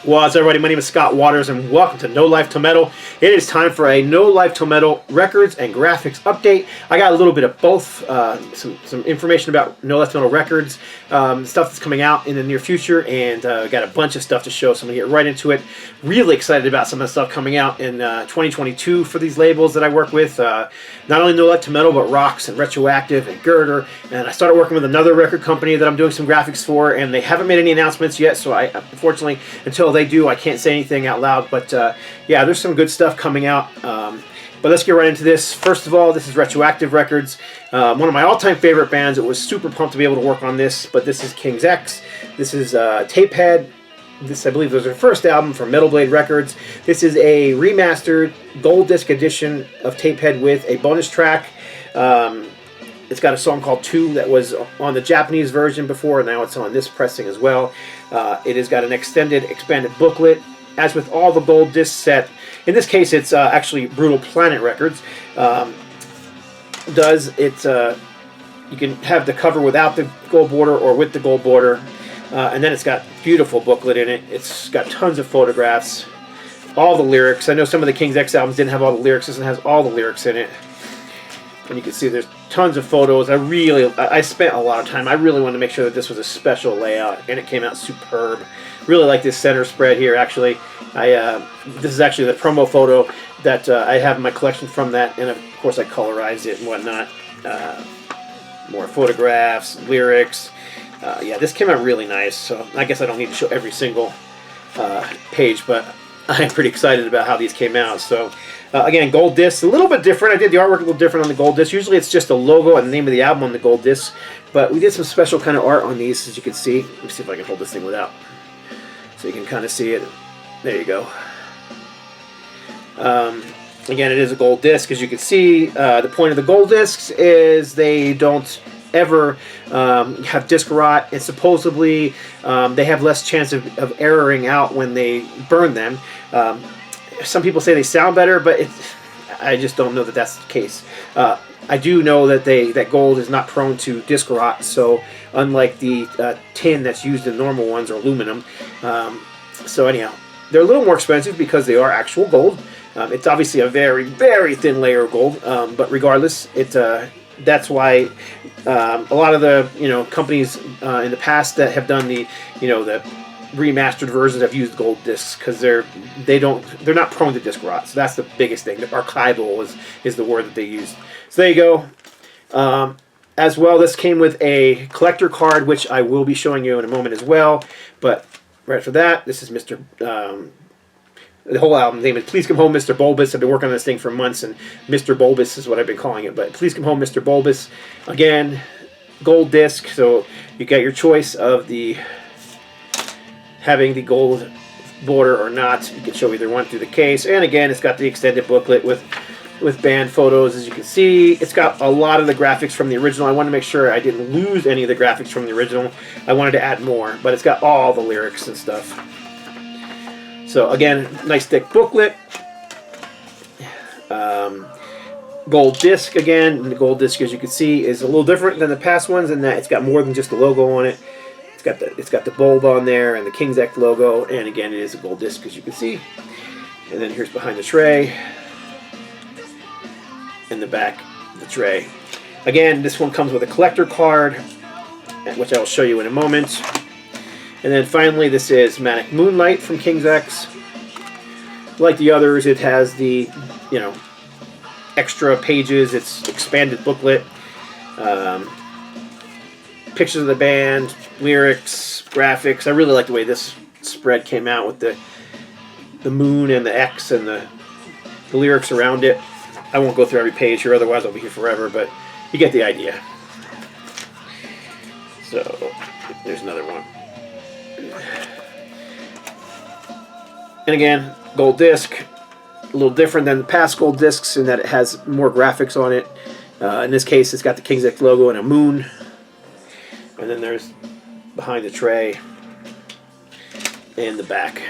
What's up, everybody? My name is Scott Waters, and welcome to No Life Till Metal. It is time for a No Life Till Metal Records and Graphics update. I got a little bit of both, some information about No Life Till Metal Records, stuff that's coming out in the near future, and got a bunch of stuff to show, so I'm going to get right into it. Really excited about some of the stuff coming out in 2022 for these labels that I work with. Not only No Life Till Metal, but Rocks and Retroactive and Girder. And I started working with another record company that I'm doing some graphics for, and they haven't made any announcements yet, so I, unfortunately, until they do, I can't say anything out loud. But yeah, there's some good stuff coming out. But let's get right into this. First of all, this is Retroactive Records, one of my all-time favorite bands. It was super pumped to be able to work on this. But this is King's X. This is Tapehead. This, I believe, was their first album from Metal Blade Records. This is a remastered gold disc edition of Tapehead with a bonus track. It's got a song called 2 that was on the Japanese version before, and now it's on this pressing as well. It has got an extended, expanded booklet. As with all the gold disc set, in this case it's actually Brutal Planet Records. You can have the cover without the gold border or with the gold border. And then it's got beautiful booklet in it. It's got tons of photographs, all the lyrics. I know some of the King's X albums didn't have all the lyrics. This one has all the lyrics in it. And you can see there's tons of photos. I spent a lot of time. I really wanted to make sure that this was a special layout, and it came out superb. Really like this center spread here, actually. This is actually the promo photo that I have in my collection from that, and of course I colorized it and whatnot. More photographs, lyrics. Yeah, this came out really nice, so I guess I don't need to show every single page, but I'm pretty excited about how these came out. So, again, gold disc, a little bit different. I did the artwork a little different on the gold disc. Usually it's just a logo and the name of the album on the gold disc, but we did some special kind of art on these, as you can see. Let me see if I can hold this thing without, so you can kind of see it. There you go. Again, it is a gold disc, as you can see. The point of the gold discs is they don't ever have disc rot, and supposedly they have less chance of erroring out when they burn them. Some people say they sound better, but I just don't know that that's the case. I do know that that gold is not prone to disc rot, so unlike the tin that's used in normal ones, or aluminum. So anyhow, they're a little more expensive because they are actual gold. It's obviously a very, very thin layer of gold, but regardless, that's why a lot of the companies in the past that have done the the remastered versions have used gold discs, because they're not prone to disc rot. So that's the biggest thing. The archival is the word that they use. So there you go. As well, this came with a collector card, which I will be showing you in a moment as well. But right after that, this is Mr. The whole album name is Please Come Home, Mr. Bulbus. I've been working on this thing for months, and Mr. Bulbus is what I've been calling it. But Please Come Home, Mr. Bulbus. Again, gold disc, so you got your choice of having the gold border or not. You can show either one through the case. And again, it's got the extended booklet with band photos, as you can see. It's got a lot of the graphics from the original. I wanted to make sure I didn't lose any of the graphics from the original. I wanted to add more, but it's got all the lyrics and stuff. So again, nice thick booklet. Gold disc again. And the gold disc, as you can see, is a little different than the past ones in that it's got more than just the logo on it. It's got the bulb on there and the King's X logo, and again, it is a gold disc, as you can see. And then here's behind the tray, and the back of the tray. Again, this one comes with a collector card, which I will show you in a moment. And then finally, this is Manic Moonlight from King's X. Like the others, it has the extra pages. It's expanded booklet, pictures of the band, lyrics, graphics. I really like the way this spread came out with the moon and the X and the lyrics around it. I won't go through every page here, otherwise I'll be here forever, but you get the idea. So there's another one. And again, gold disc, a little different than the past gold discs in that it has more graphics on it. In this case, it's got the King's X logo and a moon. And then there's behind the tray and the back.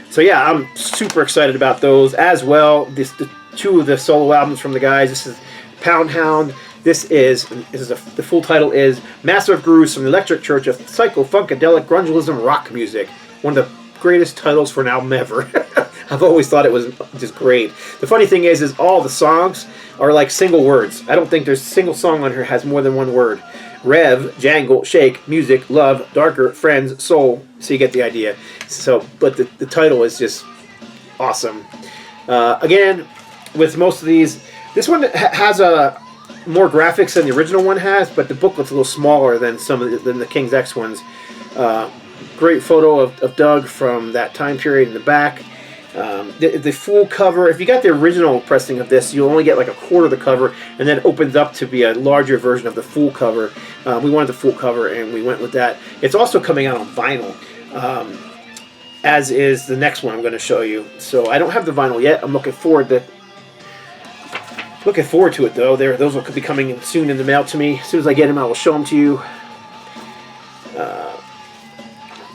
So yeah, I'm super excited about those as well. The two of the solo albums from the guys. This is Pound Hound. The full title is Master of Grooves from the Electric Church of Psycho Funkadelic Grungelism Rock Music. One of the greatest titles for an album ever. I've always thought it was just great. The funny thing is all the songs are like single words. I don't think there's a single song on here has more than one word. Rev, jangle, shake, music, love, darker, friends, soul. So you get the idea. So, but the title is just awesome. Again, with most of these, this one has more graphics than the original one has, but the booklet's a little smaller than than the King's X ones. Great photo of Doug from that time period in the back. The full cover, if you got the original pressing of this, you'll only get like a quarter of the cover, and then it opens up to be a larger version of the full cover. We wanted the full cover, and we went with that. It's also coming out on vinyl, as is the next one I'm going to show you. So I don't have the vinyl yet. I'm looking forward to it, though. Those will be coming soon in the mail to me. As soon as I get them, I will show them to you.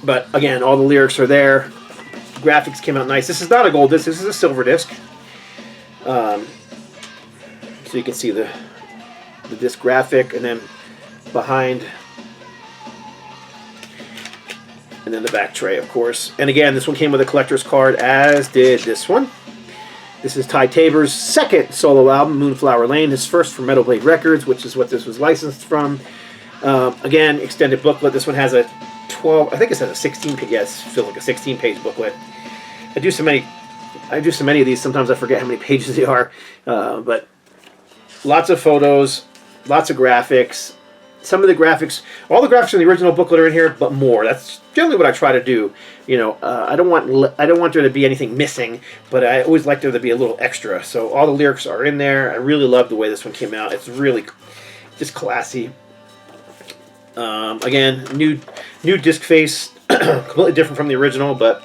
But again, all the lyrics are there. Graphics came out nice. This is not a gold disc. This is a silver disc. So you can see the disc graphic, and then behind, and then the back tray, of course. And again, this one came with a collector's card, as did this one. This is Ty Tabor's second solo album, Moonflower Lane. His first for Metal Blade Records, which is what this was licensed from. Again, extended booklet. This one has a 12. I think it has a 16 page. Yes, feels like a 16-page booklet. I do so many of these. Sometimes I forget how many pages they are. But lots of photos, lots of graphics. Some of the graphics, all the graphics in the original booklet are in here, but more. That's generally what I try to do. You know, I don't want there to be anything missing, but I always like there to be a little extra. So all the lyrics are in there. I really love the way this one came out. It's really just classy. Again, new disc face, completely different from the original, but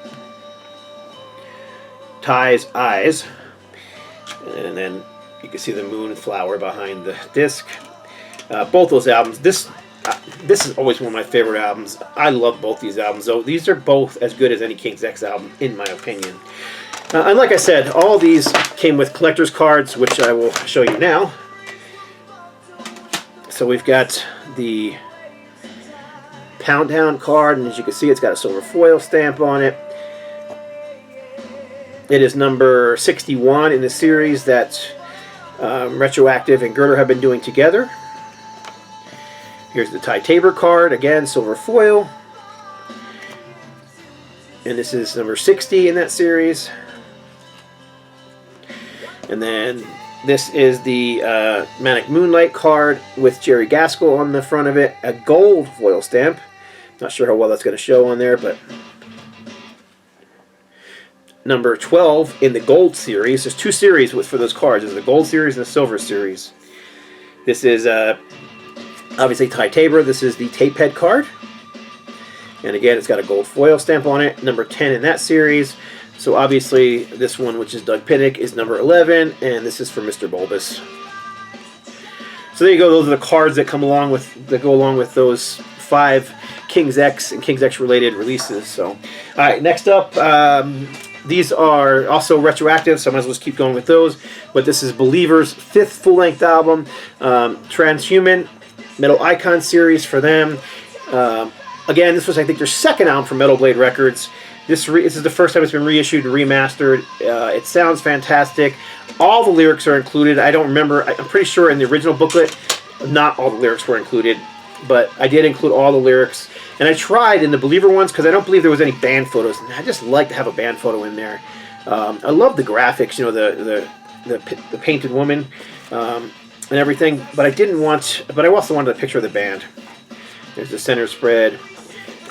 Ty's eyes, and then you can see the moon flower behind the disc. Both those albums. This is always one of my favorite albums. I love both these albums, though. These are both as good as any King's X album, in my opinion. And like I said, all these came with collector's cards, which I will show you now. So we've got the Pound Town card, and as you can see, it's got a silver foil stamp on it. It is number 61 in the series that Retroactive and Girder have been doing together. Here's the Ty Tabor card, again, silver foil. And this is number 60 in that series. And then this is the Manic Moonlight card with Jerry Gaskell on the front of it. A gold foil stamp. Not sure how well that's going to show on there, but number 12 in the gold series. There's two series for those cards. There's the gold series and the silver series. This is obviously Ty Tabor. This is the Tapehead card. And again, it's got a gold foil stamp on it. Number 10 in that series. So obviously this one, which is Doug Pinnick, is number 11. And this is for Mr. Bulbus. So there you go. Those are the cards that go along with those 5 King's X and King's X related releases. So, all right, next up, these are also retroactive, so I might as well just keep going with those. But this is Believer's 5th full-length album, Transhuman, Metal Icon series for them. Again, this was, I think, their second album for Metal Blade Records. This is the first time it's been reissued and remastered. It sounds fantastic. All the lyrics are included. I don't remember. I'm pretty sure in the original booklet, not all the lyrics were included. But I did include all the lyrics. And I tried in the Believer ones because I don't believe there was any band photos. And I just like to have a band photo in there. I love the graphics, you know, the painted woman and everything. But I also wanted a picture of the band. There's the center spread.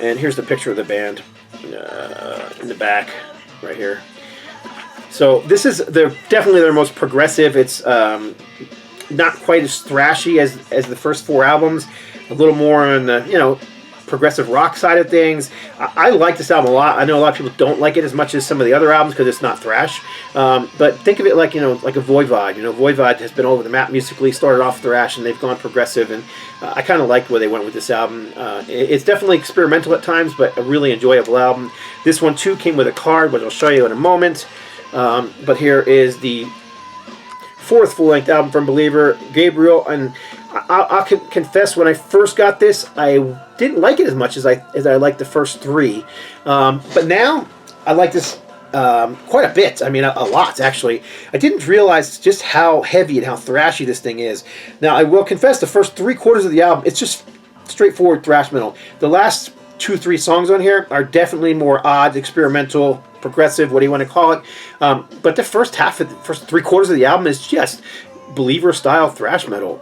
And here's the picture of the band in the back right here. So this is definitely their most progressive. It's not quite as thrashy as the first 4 albums. A little more on the, you know, progressive rock side of things. I like this album a lot. I know a lot of people don't like it as much as some of the other albums because it's not thrash. But think of it like, you know, like a Voivod. You know, Voivod has been all over the map musically, started off thrash, and they've gone progressive. And I kind of like where they went with this album. It's definitely experimental at times, but a really enjoyable album. This one, too, came with a card, which I'll show you in a moment. But here is the 4th full-length album from Believer, Gabriel. And I'll confess, when I first got this, I didn't like it as much as I liked the first 3. But now, I like this quite a bit. I mean, a lot, actually. I didn't realize just how heavy and how thrashy this thing is. Now, I will confess, the first 3/4 of the album, it's just straightforward thrash metal. The last 2-3 songs on here are definitely more odd, experimental, progressive, what do you want to call it. But the first half, of the first 3/4 of the album is just Believer-style thrash metal.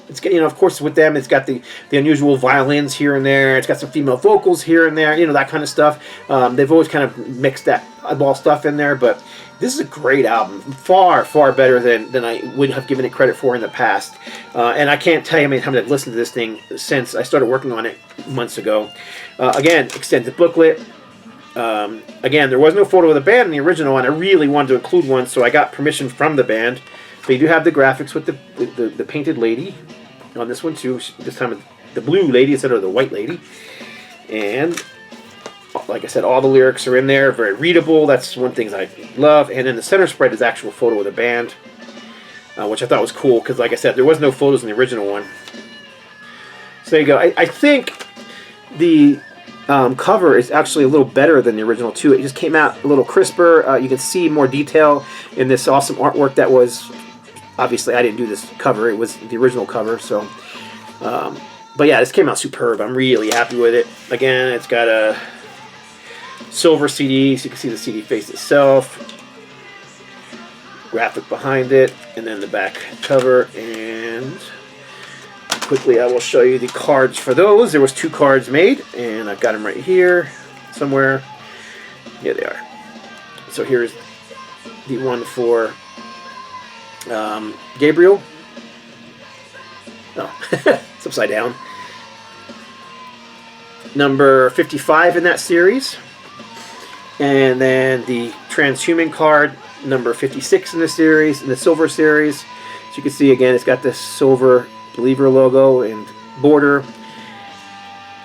It's, you know, of course, with them, it's got the unusual violins here and there. It's got some female vocals here and there, you know, that kind of stuff. They've always kind of mixed that oddball stuff in there, but this is a great album. Far, far better than I would have given it credit for in the past. And I can't tell you how many times I've listened to this thing since I started working on it months ago. Again, extended booklet. Again, there was no photo of the band in the original, and I really wanted to include one, so I got permission from the band. But you do have the graphics with the painted lady on this one too. This time the blue lady instead of the white lady. And like I said, all the lyrics are in there, very readable. That's one thing I love. And then the center spread is actual photo of the band, which I thought was cool because, like I said, there was no photos in the original one. So there you go. I think the cover is actually a little better than the original too. It just came out a little crisper. You can see more detail in this awesome artwork that was, obviously I didn't do this cover, it was the original cover. So but yeah, this came out superb. I'm really happy with it. Again, it's got a silver CD, so you can see the CD face itself, graphic behind it, and then the back cover. And quickly I will show you the cards for those. There was 2 cards made, and I've got them right here somewhere. Here they are. So here's the one for Gabriel. Oh, it's upside down. Number 55 in that series. And then the Transhuman card, number 56 in the series, in the silver series. So you can see again, it's got the silver Believer logo and border.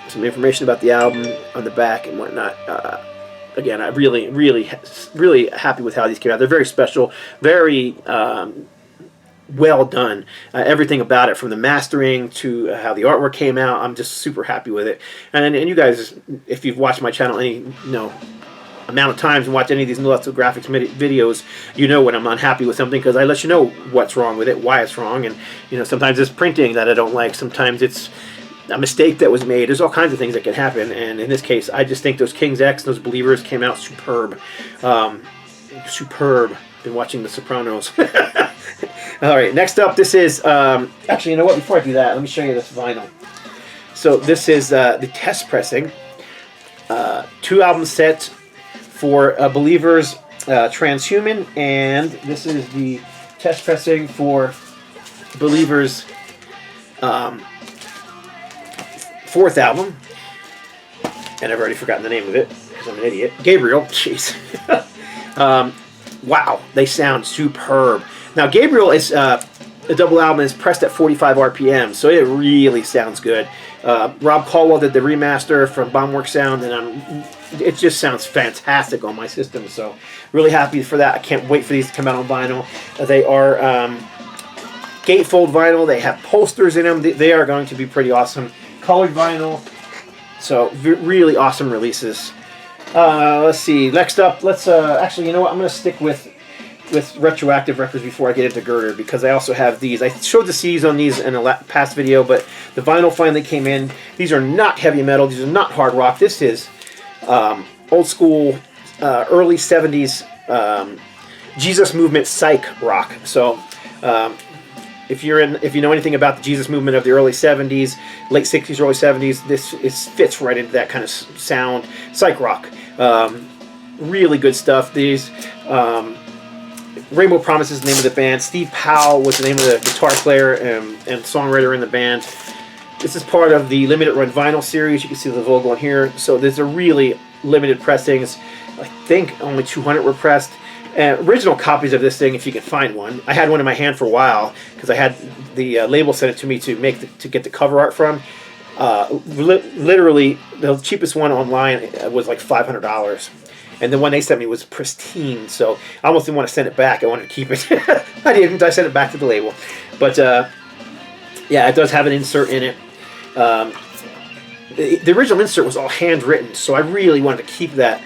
Some information about the album on the back and whatnot. Again, I'm really happy with how these came out. They're very special, very well done. Everything about it, from the mastering to how the artwork came out, I'm just super happy with it. And you guys, if you've watched my channel any amount of times and watch any of these NoLifeTil graphics videos, you know when I'm unhappy with something, because I let you know what's wrong with it, why it's wrong, and sometimes it's printing that I don't like, sometimes it's a mistake that was made. There's all kinds of things that can happen, and in this case, I just think those King's X, those Believers came out superb. Superb. Been watching The Sopranos. Alright, next up, this is, actually, you know what, before I do that, let me show you this vinyl. So this is the test pressing, 2 album set for Believers, Transhuman, and this is the test pressing for Believers' 4th album, and I've already forgotten the name of it because I'm an idiot. Gabriel, jeez. Wow, they sound superb. Now Gabriel is the double album is pressed at 45 RPM, so it really sounds good. Rob Caldwell did the remaster from Bombworks Sound, and it just sounds fantastic on my system, so really happy for that. I can't wait for these to come out on vinyl. They are gatefold vinyl. They have posters in them. They are going to be pretty awesome. Colored vinyl, so really awesome releases. Let's see. Next up, let's actually, you know what? I'm going to stick with Retroactive Records before I get into Girder, because I also have these. I showed the CDs on these in a past video, but the vinyl finally came in. These are not heavy metal. These are not hard rock. This is old school, early 70s Jesus movement psych rock. So if you know anything about the Jesus movement of the early 70s, late 60s, early 70s, this fits right into that kind of sound. Psych rock. Really good stuff. These Rainbow Promise is the name of the band. Steve Powell was the name of the guitar player and songwriter in the band. This is part of the limited run vinyl series. You can see the logo on here. So these are really limited pressings. I think only 200 were pressed. Original copies of this thing, if you can find one. I had one in my hand for a while because I had the label sent it to me to get the cover art from. Literally, the cheapest one online was like $500. And the one they sent me was pristine, so I almost didn't want to send it back. I wanted to keep it. I didn't. I sent it back to the label. But, yeah, it does have an insert in it. The original insert was all handwritten, so I really wanted to keep that.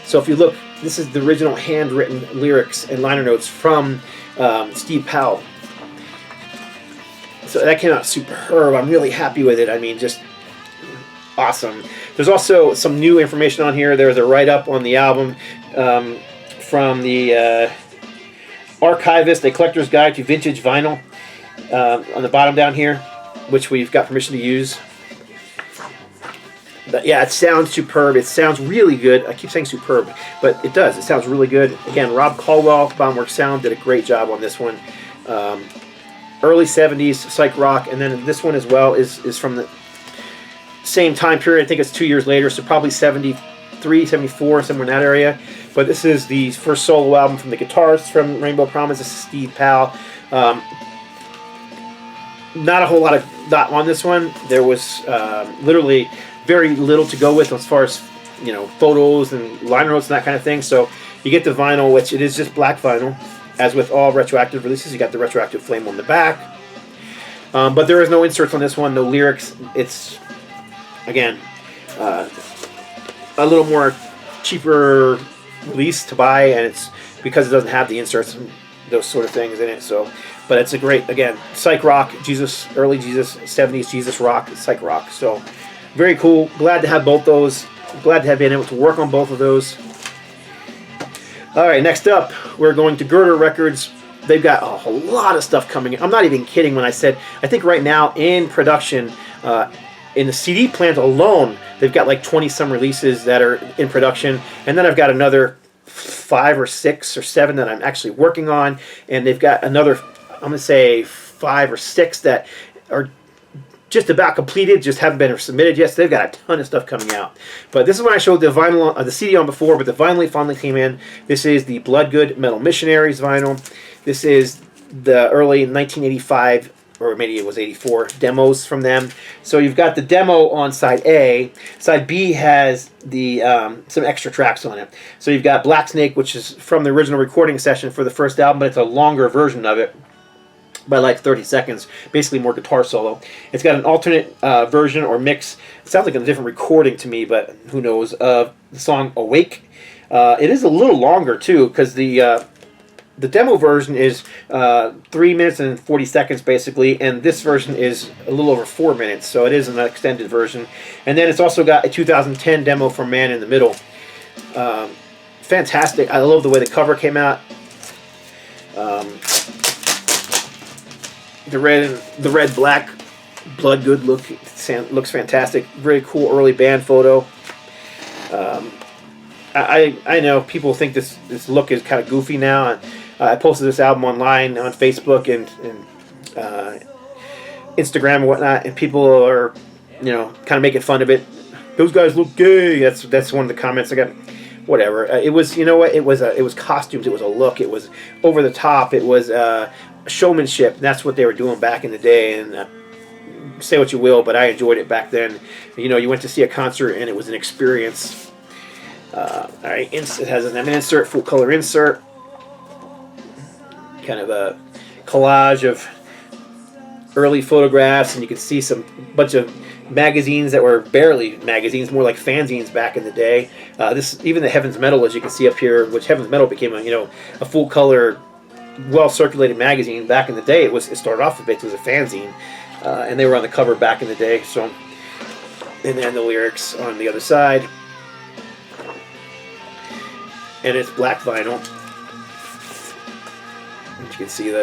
So if you look, this is the original handwritten lyrics and liner notes from Steve Powell. So that came out superb. I'm really happy with it. I mean, just awesome. There's also some new information on here. There's a write-up on the album from the Archivist, A Collector's Guide to Vintage Vinyl, on the bottom down here, which we've got permission to use. But yeah, it sounds superb. It sounds really good. I keep saying superb, but it does. It sounds really good. Again, Rob Caldwell, Bombworks Sound, did a great job on this one. Early 70s psych rock, and then this one as well is from the same time period. I think it's 2 years later, so probably 73, 74, somewhere in that area. But this is the first solo album from the guitarist from Rainbow Promise. This is Steve Powell. Not a whole lot on this one. There was literally very little to go with as far as, you know, photos and liner notes and that kind of thing. So you get the vinyl, which it is just black vinyl. As with all retroactive releases, you got the retroactive flame on the back. But there is no inserts on this one, no lyrics. It's, again, a little more cheaper release to buy, and it's because it doesn't have the inserts and those sort of things in it. So, but it's a great, again, psych rock, Jesus, early Jesus, 70s Jesus rock, psych rock. So very cool. Glad to have both those. Glad to have been able to work on both of those. All right, next up, we're going to Girder Records. They've got a whole lot of stuff coming in. I'm not even kidding when I said, I think right now in production, in the CD plant alone, they've got like 20-some releases that are in production. And then I've got another 5 or 6 or 7 that I'm actually working on. And they've got another, I'm going to say 5 or 6 that are just about completed, just haven't been submitted yet. So they've got a ton of stuff coming out. But this is when I showed the vinyl, the CD on before, but the vinyl finally came in. This is the Bloodgood Metal Missionaries vinyl. This is the early 1985, or maybe it was 84, demos from them. So you've got the demo on side A. Side B has the some extra tracks on it. So you've got Black Snake, which is from the original recording session for the first album, but it's a longer version of it, by like 30 seconds, basically more guitar solo. It's got an alternate version or mix. It sounds like a different recording to me, but who knows, of the song Awake. It is a little longer too, because the demo version is 3 minutes and 40 seconds basically, and this version is a little over 4 minutes, so it is an extended version. And then it's also got a 2010 demo for Man in the Middle. Fantastic. I love the way the cover came out. The red black Bloodgood looks fantastic. Very cool early band photo. I know people think this look is kind of goofy now. And I posted this album online on Facebook and Instagram and whatnot, and people are, you know, kind of making fun of it. Those guys look gay. That's one of the comments I got. Whatever. It was, you know what? It was costumes. It was a look. It was over the top. It was showmanship. That's what they were doing back in the day. And say what you will, but I enjoyed it back then. You know, you went to see a concert and it was an experience. All right, it has an insert, full color insert, kind of a collage of early photographs, and you can see some bunch of magazines that were barely magazines, more like fanzines back in the day. This, even the Heaven's Metal, as you can see up here, which Heaven's Metal became a full color, well circulated magazine back in the day. It started off with basically as a fanzine, and they were on the cover back in the day. So, and then the lyrics on the other side, and it's black vinyl. As you can see,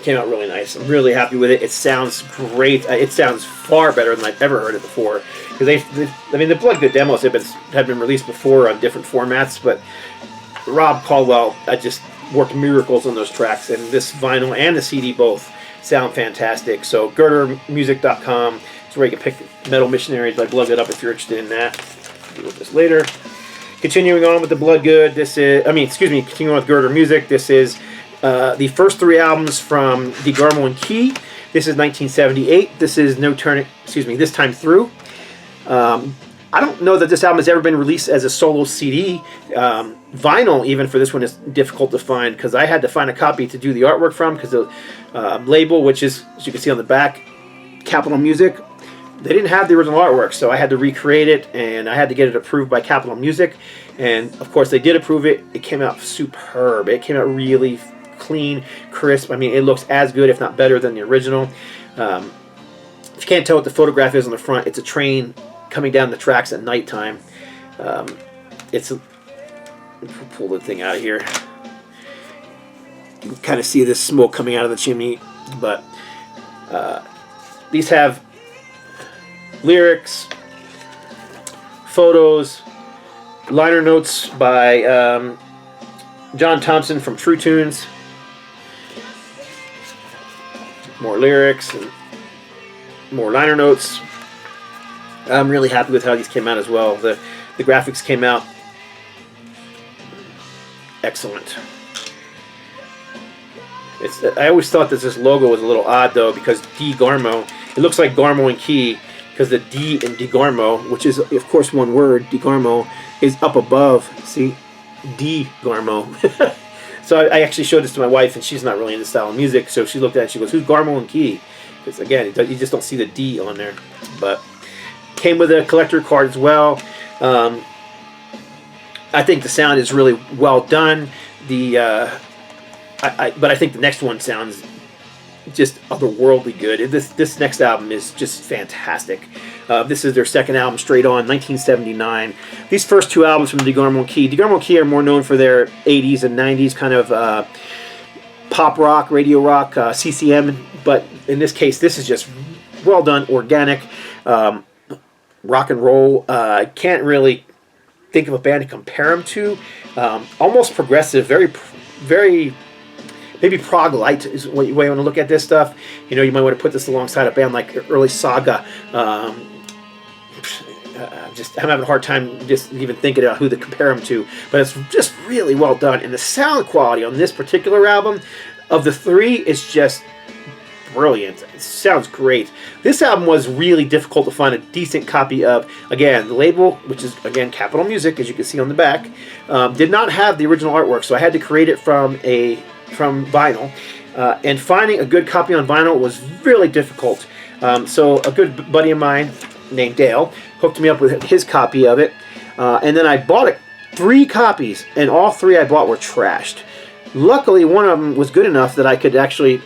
came out really nice. I'm really happy with it. It sounds great. It sounds far better than I've ever heard it before. Because I mean, the Bloodgood demos have been released before on different formats, but Rob Caldwell, I just worked miracles on those tracks, and this vinyl and the CD both sound fantastic. So GirderMusic.com is where you can pick Metal Missionaries by Bloodgood up if you're interested in that. Deal with this later. Continuing on with the Bloodgood, continuing on with Girder Music, this is the first 3 albums from DeGarmo and Key. This is 1978. This is This Time Through. I don't know that this album has ever been released as a solo CD. Vinyl, even for this one, is difficult to find because I had to find a copy to do the artwork from, because the label, which is, as you can see on the back, Capitol Music, they didn't have the original artwork, so I had to recreate it, and I had to get it approved by Capitol Music, and of course they did approve it. It came out superb. It came out really clean, crisp. I mean, it looks as good, if not better, than the original. If you can't tell what the photograph is on the front, it's a train coming down the tracks at nighttime. It's a, pull the thing out of here. You can kind of see this smoke coming out of the chimney, but these have lyrics, photos, liner notes by John Thompson from True Tunes, more lyrics and more liner notes. I'm really happy with how these came out as well. The graphics came out excellent. I always thought that this logo was a little odd though, because DeGarmo, it looks like Garmo and Key, because the D in DeGarmo, which is of course one word, DeGarmo, is up above. See, DeGarmo. So I actually showed this to my wife, and she's not really into style of music, so she looked at it and she goes, "Who's Garmo and Key?" Because again, you just don't see the D on there. But came with a collector card as well. I think the sound is really well done. But I think the next one sounds just otherworldly good. This next album is just fantastic. This is their second album, Straight On, 1979. These first two albums from DeGarmo Key. DeGarmo Key are more known for their 80s and 90s kind of pop rock, radio rock, CCM. But in this case, this is just well done, organic, rock and roll. I can't really think of a band to compare them to. Almost progressive, very maybe prog light is what you way want to look at this stuff. You know, you might want to put this alongside a band like early Saga. I'm having a hard time just even thinking about who to compare them to, but it's just really well done. And the sound quality on this particular album, of the three, is just brilliant. It sounds great. This album was really difficult to find a decent copy of. Again, the label, which is again Capitol Music, as you can see on the back, did not have the original artwork, so I had to create it from vinyl. And finding a good copy on vinyl was really difficult. So a good buddy of mine named Dale hooked me up with his copy of it, and then I bought it 3 copies, and all 3 I bought were trashed. Luckily, one of them was good enough that I could actually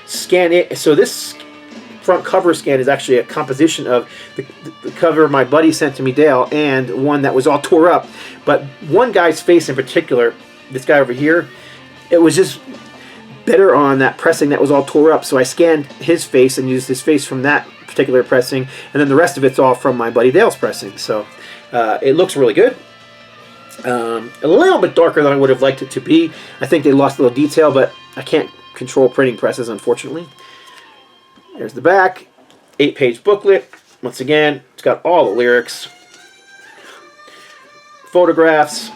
scan it. So this front cover scan is actually a composition of the cover my buddy sent to me, Dale, and one that was all tore up. But one guy's face in particular, this guy over here, it was just better on that pressing that was all tore up. So I scanned his face and used his face from that particular pressing, and then the rest of it's all from my buddy Dale's pressing. So it looks really good. A little bit darker than I would have liked it to be. I think they lost a little detail, but I can't control printing presses, unfortunately. There's the back. 8-page booklet. Once again, it's got all the lyrics, photographs,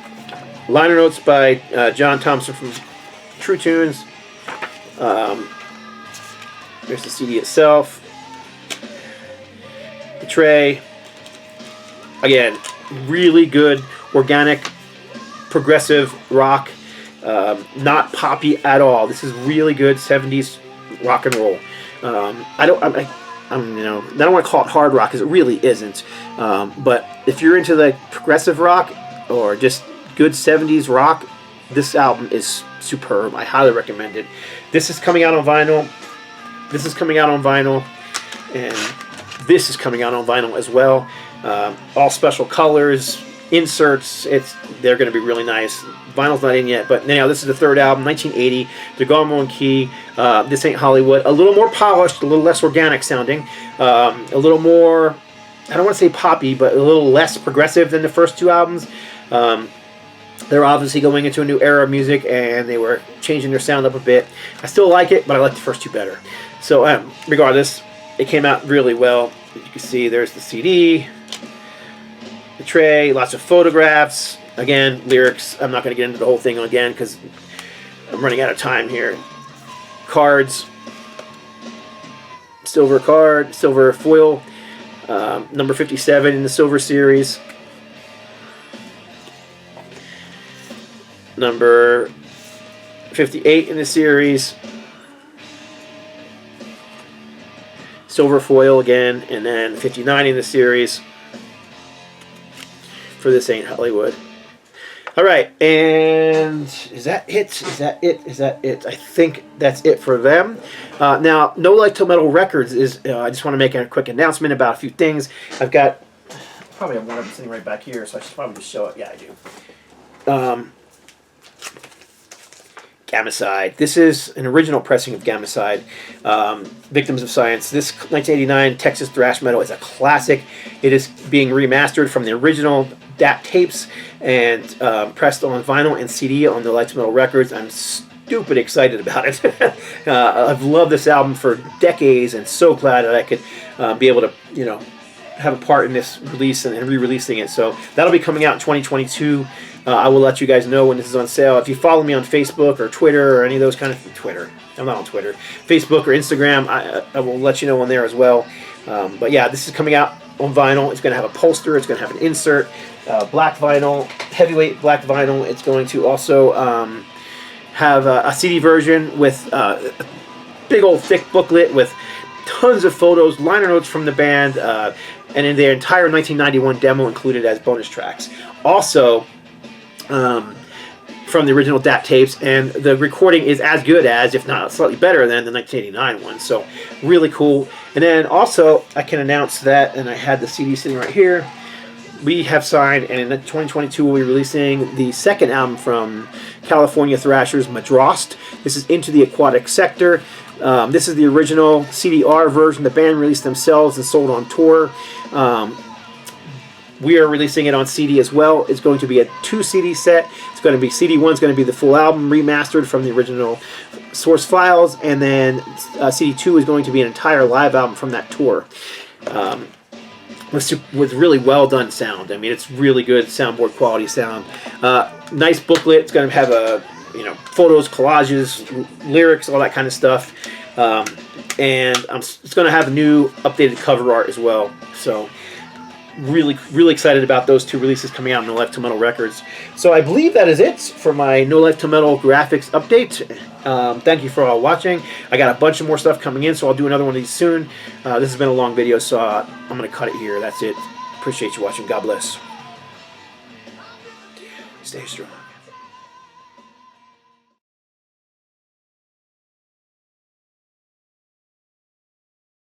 liner notes by John Thompson from True Tunes. There's the CD itself. The tray. Again, really good, organic, progressive rock. Not poppy at all. This is really good 70s rock and roll. I don't want to call it hard rock, because it really isn't. But if you're into the progressive rock or just good 70s rock, this album is superb. I highly recommend it. This is coming out on vinyl. This is coming out on vinyl, and this is coming out on vinyl as well. All special colors, inserts. They're going to be really nice. Vinyl's not in yet, but anyhow, this is the third album, 1980, DeGarmo and Key. This Ain't Hollywood. A little more polished, a little less organic sounding, a little more, I don't want to say poppy, but a little less progressive than the first 2 albums. They're obviously going into a new era of music, and they were changing their sound up a bit. I still like it, but I like the first 2 better. So regardless, it came out really well. You can see there's the CD, the tray, lots of photographs. Again, lyrics. I'm not going to get into the whole thing again because I'm running out of time here. Cards. Silver card, silver foil. Number 57 in the silver series. Number 58 in the series. silver foil again, and then 59 in the series for This Ain't Hollywood. All right, and is that it? Is that it? Is that it? I think that's it for them. Now, NoLifeTilMetal Records is. I just want to make a quick announcement about a few things. I've got. Probably have one of them sitting right back here, so I should probably just show it. Yeah, I do. Gamicide. This is an original pressing of Gamicide, Victims of Science. This 1989 Texas thrash metal is a classic. It is being remastered from the original DAT tapes and pressed on vinyl and CD on NoLifeTilMetal Records. I'm stupid excited about it. I've loved this album for decades and so glad that I could be able to, you know, have a part in this release and re-releasing it. So that'll be coming out in 2022. I will let you guys know when this is on sale. If you follow me on Facebook or Twitter or any of those kind of Twitter, I'm not on Twitter, Facebook or Instagram, I will let you know on there as well. But yeah, this is coming out on vinyl. It's going to have a poster. It's going to have an insert, black vinyl, heavyweight black vinyl. It's going to also have a CD version with a big old thick booklet with tons of photos, liner notes from the band, and in their entire 1991 demo included as bonus tracks. Also, from the original DAT tapes, and the recording is as good as, if not slightly better than, the 1989 one. So really cool. And then also I can announce that, and I had the CD sitting right here, we have signed, and in 2022 we'll be releasing the second album from California thrashers Madrost. This is Into the Aquatic Sector. This is the original CDR version the band released themselves and sold on tour. We are releasing it on CD as well. It's going to be a 2 CD set. It's going to be CD 1 is going to be the full album remastered from the original source files, and then CD 2 is going to be an entire live album from that tour. With really well done sound. I mean, it's really good soundboard quality sound. Nice booklet. It's going to have photos, collages, lyrics, all that kind of stuff. And it's going to have a new updated cover art as well. So really excited about those 2 releases coming out on NoLifeTilMetal Records. So I believe that is it for my NoLifeTilMetal graphics update. Thank you for all watching. I got a bunch of more stuff coming in, so I'll do another one of these soon. This has been a long video, so I'm going to cut it here. That's it. Appreciate you watching. God bless. Stay strong.